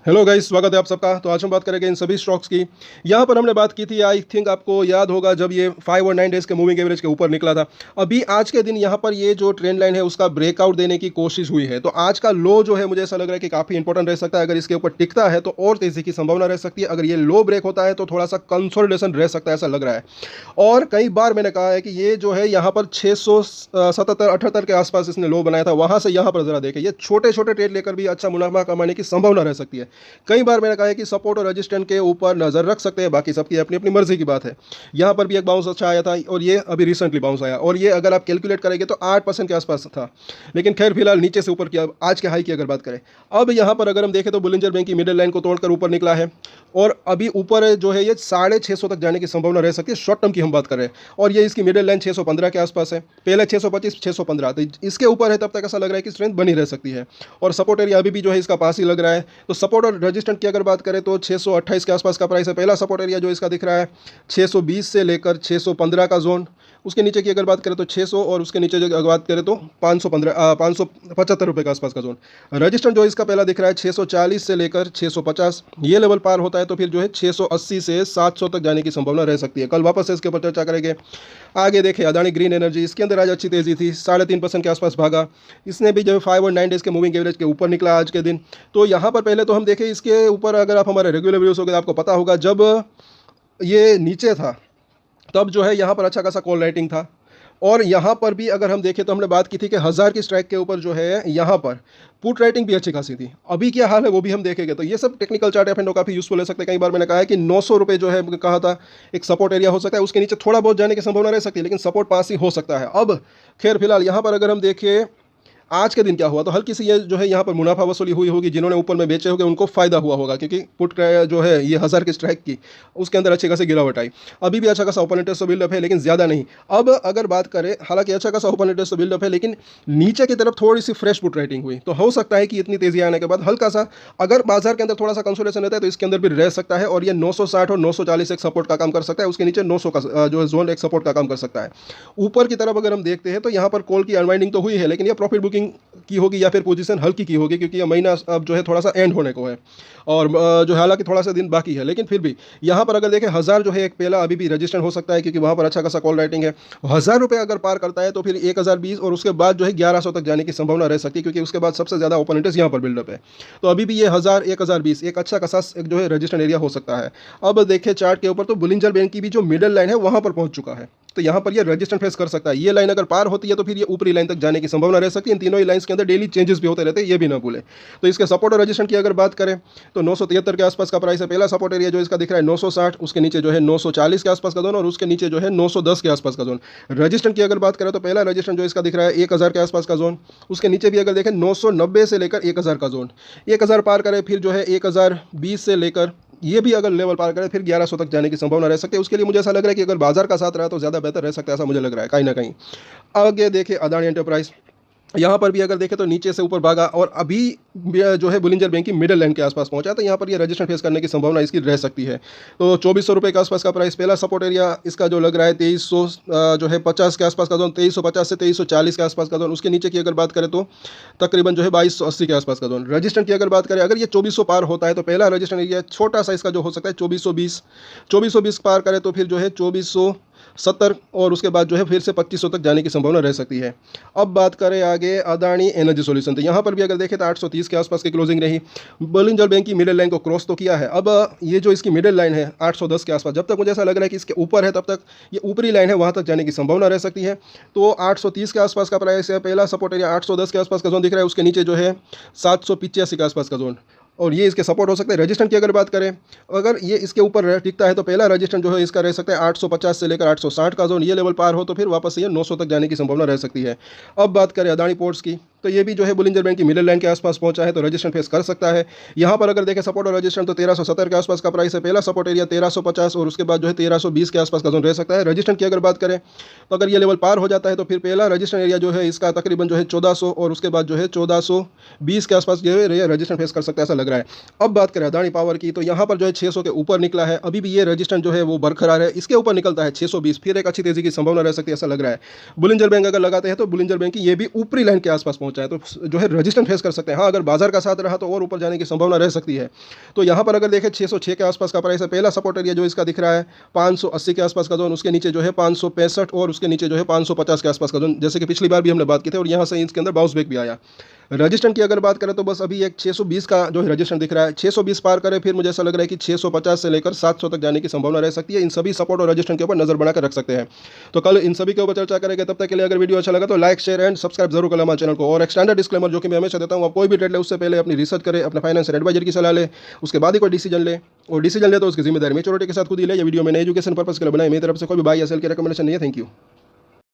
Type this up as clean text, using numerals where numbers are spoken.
Hello guys, स्वागत है आप सबका। तो आज हम बात करेंगे इन सभी स्टॉक्स की। यहाँ पर हमने बात की थी, आई थिंक आपको याद होगा, जब ये 5 और 9 डेज के मूविंग एवरेज के ऊपर निकला था। अभी आज के दिन यहाँ पर ये जो ट्रेंड लाइन है उसका ब्रेकआउट देने की कोशिश हुई है। तो आज का लो जो है मुझे ऐसा लग रहा है कि काफ़ी इंपॉर्टेंट रह सकता है। अगर इसके ऊपर टिकता है तो और तेज़ी की संभावना रह सकती है। अगर ये लो ब्रेक होता है तो थोड़ा सा कंसोलिडेशन रह सकता है, ऐसा लग रहा है। और कई बार मैंने कहा है कि ये जो है यहाँ पर 677-78 के आसपास इसने लो बनाया था। वहाँ से यहाँ पर ज़रा देखें, ये छोटे छोटे ट्रेड लेकर भी अच्छा मुनाफा कमाने की संभावना रह सकती है। कई बार मैंने कहा है कि सपोर्ट और रेजिस्टेंट के ऊपर नजर रख सकते हैं, बाकी सबकी अपनी अपनी मर्जी की बात है। यहाँ पर भी एक बाउंस अच्छा आया था और ये अभी रिसेंटली बाउंस आया, और ये अगर आप कैलकुलेट करेंगे तो 8% के आसपास था। लेकिन खैर फिलहाल नीचे से ऊपर किया। आज के हाई की अगर बात करें, अब यहाँ पर अगर हम देखें तो बुलिंजर बैंक की मिडिल लाइन को तोड़कर ऊपर निकला है, और अभी ऊपर जो है ये 650 तक जाने की संभावना रह सकती है। शॉर्ट टर्म की हम बात कर रहे हैं, और ये इसकी मिडिल लाइन 615 के आसपास है। पहले 625 615, तो इसके ऊपर है, तब तक ऐसा लग रहा है कि स्ट्रेंथ बनी रह सकती है। और सपोर्ट एरिया अभी भी जो है इसका पास ही लग रहा है। तो सपोर्ट और रेजिस्टेंट की अगर बात करें तो 628 के आसपास का प्राइस है। पहला सपोर्ट एरिया जो इसका दिख रहा है 620 से लेकर 615 का जोन। उसके नीचे की अगर बात करें तो 600, और उसके नीचे जो अगर बात करें तो 575 रुपये के आसपास का जोन। रजिस्टर जो इसका पहला दिख रहा है 640 से लेकर 650, ये लेवल पार होता है तो फिर जो है 680 से 700 तक जाने की संभावना रह सकती है। कल वापस से इसके ऊपर चर्चा करेंगे। आगे देखें अदानी ग्रीन एनर्जी, इसके अंदर आज अच्छी तेज़ी थी, 3.5% के आसपास भागा। इसने भी जो है 5 और 9 डेज के मूविंग एवरेज के ऊपर निकला आज के दिन। तो यहाँ पर पहले तो हम देखें, इसके ऊपर अगर आप हमारे रेगुलर वीडियोस हो गए, आपको पता होगा जब ये नीचे था तब जो है यहाँ पर अच्छा खासा कॉल राइटिंग था। और यहाँ पर भी अगर हम देखें तो हमने बात की थी कि 1000 की स्ट्राइक के ऊपर जो है यहाँ पर पुट राइटिंग भी अच्छी खासी थी। अभी क्या हाल है वो भी हम देखेंगे। तो ये सब टेक्निकल चार्ट एफ एंड ओ काफ़ी यूजफुल हो सकते हैं। कई बार मैंने कहा है कि 900 रुपये जो है कहा था एक सपोर्ट एरिया हो सकता है, उसके नीचे थोड़ा बहुत जाने की संभावना रह सकती है, लेकिन सपोर्ट पास ही हो सकता है। अब खैर फिलहाल यहाँ पर अगर हम देखें आज के दिन क्या हुआ, तो हल्की सी ये जो है यहाँ पर मुनाफा वसूली हुई होगी। जिन्होंने ऊपर में बेचे होंगे उनको फायदा हुआ होगा, क्योंकि पुट जो है ये 1000 की स्ट्राइक की, उसके अंदर अच्छी खासी गिरावट आई। अभी भी अच्छा खासा ओपन इंटरेस्ट बिल्डअप है, लेकिन ज़्यादा नहीं। अब अगर बात करें, हालांकि अच्छा खासा ओपन इंटरेस्ट बिल्डअप है, लेकिन नीचे की तरफ थोड़ी सी फ्रेश पुट राइटिंग हुई। तो हो सकता है कि इतनी तेजी आने के बाद हल्का सा अगर बाजार के अंदर थोड़ा सा कंसोलिडेशन रहता है तो इसके अंदर भी रह सकता है। और ये 960 और 940 एक सपोर्ट का काम कर सकता है, उसके नीचे 900 का जो है जोन एक सपोर्ट का काम कर सकता है। ऊपर की तरफ अगर हम देखते हैं तो यहाँ पर कॉल की अनवाइंडिंग तो हुई है, लेकिन ये प्रॉफिट बुकिंग की होगी या फिर पोजीशन हल्की की होगी, क्योंकि यह महीना अब जो है थोड़ा सा एंड होने को है, और जो हालांकि थोड़ा सा दिन बाकी है। लेकिन फिर भी यहाँ पर अगर देखें 1000 जो है एक पहला अभी भी रजिस्टर हो सकता है, क्योंकि वहाँ पर अच्छा खासा कॉल राइटिंग है। 1000 रुपये अगर पार करता है तो फिर 1020, और उसके बाद जो है 1100 तक जाने की संभावना रह सकती है, क्योंकि उसके बाद सबसे ज़्यादा ओपन इंटरेस्ट यहाँ पर बिल्डअप है। तो अभी भी ये 1000 1020 एक अच्छा खासा एक जो है रजिस्टर एरिया हो सकता है। अब देखें चार्ट के ऊपर तो बुलिंजर बैंक की भी जो मिडल लाइन है वहाँ पर पहुँच चुका है। तो यहाँ पर ये रजिस्टेंस फेस कर सकता है। ये लाइन अगर पार होती है तो फिर ये ऊपरी लाइन तक जाने की संभावना रह सकती है। इन तीनों ही लाइंस के अंदर डेली चेंजेस भी होते रहते हैं, ये भी ना भूलें। तो इसके सपोर्ट और रजिस्टेंस की अगर बात करें तो 973 के आसपास का प्राइस है। पहला सपोर्ट एरिया जो इसका दिख रहा है 960, उसके नीचे जो है 940 के आसपास का जोन, और उसके नीचे जो है 910 के आसपास का जोन। रजिस्टेंस की अगर बात करें तो पहला रजिस्टेंस जो इसका दिख रहा है 1000 के आसपास का जोन, उसके नीचे भी अगर देखें 990 से लेकर 1000 का जोन। 1000 पार करें फिर जो है 1020 से लेकर ये भी अगर लेवल पार करें फिर 1100 तक जाने की संभावना रह सकती है। उसके लिए मुझे ऐसा लग रहा है कि अगर बाजार का साथ रहा तो ज़्यादा बेहतर रह सकता है, ऐसा मुझे लग रहा है कहीं ना कहीं। आगे देखिए अदानी एंटरप्राइज, यहाँ पर भी अगर देखें तो नीचे से ऊपर भागा, और अभी जो है बुलिंजर बैंक की मिडिल लाइन के आसपास पहुंचा, तो यहाँ पर ये रजिस्टर फेस करने की संभावना इसकी रह सकती है। तो 2400 रुपये के आसपास का प्राइस। पहला सपोर्ट एरिया इसका जो लग रहा है 2300 जो है 50 के आसपास का जोन, 2350 से 2340 के आसपास का जोन। उसके नीचे की अगर बात करें तो तकरीबन जो है 2280 के आसपास का जोन। रजिस्टर की अगर बात करें, अगर ये 2400 पार होता है तो पहला रजिस्टर एरिया छोटा सा इसका जो हो सकता है 2420 पार करें तो फिर जो है 2470, और उसके बाद जो है फिर से 2500 तक जाने की संभावना रह सकती है। अब बात करें आगे अदानी एनर्जी सॉल्यूशन, तो यहाँ पर भी अगर देखें तो 830 के आसपास की क्लोजिंग रही। बुलिंजर बैंक की मिडिल लाइन को क्रॉस तो किया है। अब ये जो इसकी मिडिल लाइन है 810 के आसपास, जब तक मुझे ऐसा लग रहा है कि इसके ऊपर है तब तक ये ऊपरी लाइन है, वहाँ तक जाने की संभावना रह सकती है। तो 830 के आसपास का प्राइस है। पहला सपोर्ट एरिया 810 के आसपास का जोन दिख रहा है, उसके नीचे जो है 785 के आसपास का जोन, और ये इसके सपोर्ट हो सकते हैं। रजिस्टर की अगर बात करें, अगर ये इसके ऊपर टिकता है तो पहला रजिस्टर जो है इसका रह सकता है 850 से लेकर 860 का जोन। ये लेवल पार हो तो फिर वापस से ये 900 तक जाने की संभावना रह सकती है। अब बात करें अदानी पोर्ट्स की, तो ये भी जो है बुलिंजर बैंक की मिडिल लाइन के आसपास पहुंचा है, तो रजिस्टर फेस कर सकता है। यहाँ पर अगर देखें सपोर्ट और रजिस्टर तो 1370 के आसपास का प्राइस है। पहला सपोर्ट एरिया 1350, और उसके बाद जो है 1320 के आसपास का जोन रह सकता है। रजिस्टर की अगर बात करें तो अगर ये लेवल पार हो जाता है तो फिर पहला रजिस्टर एरिया जो है इसका तकरीबन जो है 1400, और उसके बाद जो है 1420 के आसपास जो है रजिस्टर फेस कर सकता है, ऐसा लग रहा है। अब बात करें अदानी पावर की, तो यहाँ पर जो है 600 के ऊपर निकला है। अभी भी ये रजिस्टर जो है वो बरकरार है। इसके ऊपर निकलता है 620, फिर एक अच्छी तेजी की संभावना रह सकती है, ऐसा लग रहा है। बुलिंजर बैंक अगर लगाते हैं तो बुलिंजर बैंक की ये भी ऊपरी लाइन के आसपास पहुंचा है, तो जो है रजिस्टेंस फेस कर सकते हैं। हाँ, अगर बाजार का साथ रहा तो और ऊपर जाने की संभावना रह सकती है। तो यहाँ पर अगर देखें 606 के आसपास का प्राइस है। पहला सपोर्ट एरिया जो इसका दिख रहा है 580 के आसपास का जोन, उसके नीचे जो है 565 और उसके नीचे जो है 550 के आसपास का जोन, जैसे कि पिछली बार भी हमने बात की थी, और यहाँ से इसके अंदर बाउंस बैक भी आया। रजिस्टेंस की अगर बात करें तो बस अभी एक 620 का जो है रजिस्टेंस दिख रहा है। 620 पार करे फिर मुझे ऐसा लग रहा है कि 650 से लेकर 700 तक जाने की संभावना रह सकती है। इन सभी सपोर्ट और रजिस्टेंस के ऊपर नजर बनाकर रख सकते हैं। तो कल इन सभी के ऊपर चर्चा करेंगे। तब तक के लिए अगर वीडियो अच्छा लगा तो लाइक, शेयर एंड सब्सक्राइब जरूर करें हमारे चैनल को। और एक स्टैंडर्ड डिस्क्लेमर जो कि मैं हमेशा देता हूँ, आप कोई भी ट्रेड ले उससे पहले अपनी रिसर्च करें, अपने फाइनेंशियल एडवाइजर की सलाह ले, उसके बाद ही कोई डिसीजन ले, और डिसीजन ले तो उसकी जिम्मेदारी मेच्योरिटी के साथ खुद ही ले। ये वीडियो मैंने एजुकेशन पर्पस के लिए बनाई, मेरी तरफ से कोई भी बाय या सेल की रिकमेंडेशन नहीं है। Thank you.